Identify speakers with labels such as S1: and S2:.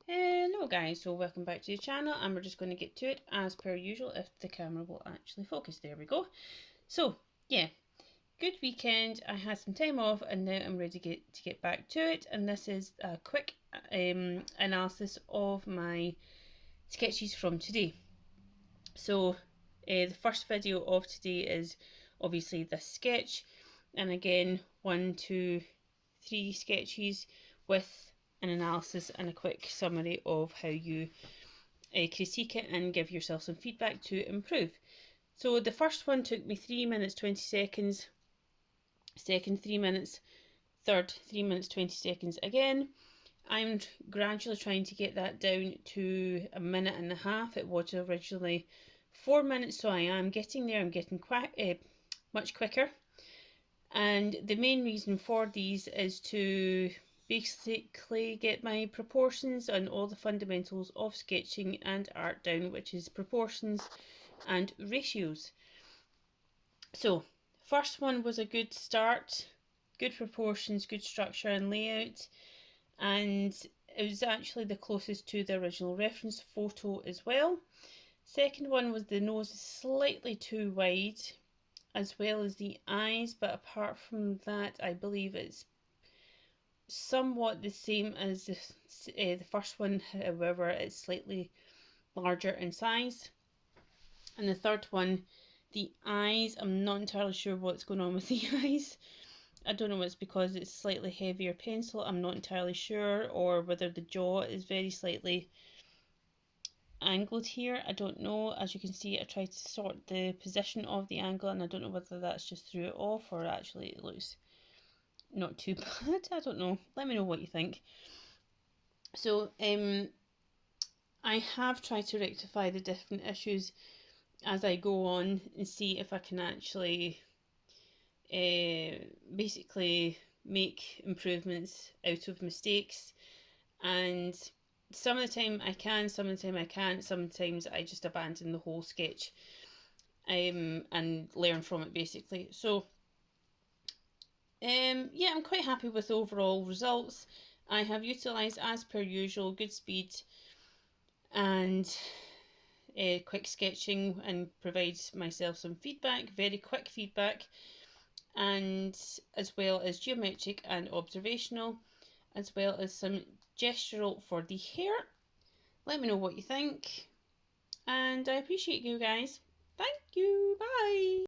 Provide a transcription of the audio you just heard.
S1: Hello guys, so welcome back to the channel and we're just going to get to it as per usual if the camera will actually focus. There we go. So yeah, good weekend. I had some time off and now I'm ready to get back to it, and this is a quick analysis of my sketches from today. So the first video of today is obviously this sketch, and again 1, 2, 3 sketches with an analysis and a quick summary of how you critique it and give yourself some feedback to improve. So the first one took me 3 minutes 20 seconds, second 3 minutes, third 3 minutes 20 seconds again. I'm gradually trying to get that down to a minute and a half. It was originally 4 minutes, so I am getting there. I'm getting much quicker. And the main reason for these is to basically get my proportions and all the fundamentals of sketching and art down, which is proportions and ratios. So first one was a good start, good proportions, good structure and layout, and it was actually the closest to the original reference photo as well. Second one was the nose is slightly too wide, as well as the eyes, but apart from that I believe it's somewhat the same as the first one, however it's slightly larger in size. And the third one, the eyes, I'm not entirely sure what's going on with the eyes. I don't know if it's because it's slightly heavier pencil, I'm not entirely sure, or whether the jaw is very slightly angled here. I don't know. As you can see, I tried to sort the position of the angle and I don't know whether that's just threw it off or actually it looks not too bad. I don't know. Let me know what you think. So I have tried to rectify the different issues as I go on and see if I can actually basically make improvements out of mistakes. And some of the time I can, some of the time I can't, sometimes I just abandon the whole sketch and learn from it basically. So yeah, I'm quite happy with the overall results. I have utilised, as per usual, good speed and quick sketching and provide myself some feedback, very quick feedback, and as well as geometric and observational, as well as some gestural for the hair. Let me know what you think, and I appreciate you guys. Thank you. Bye.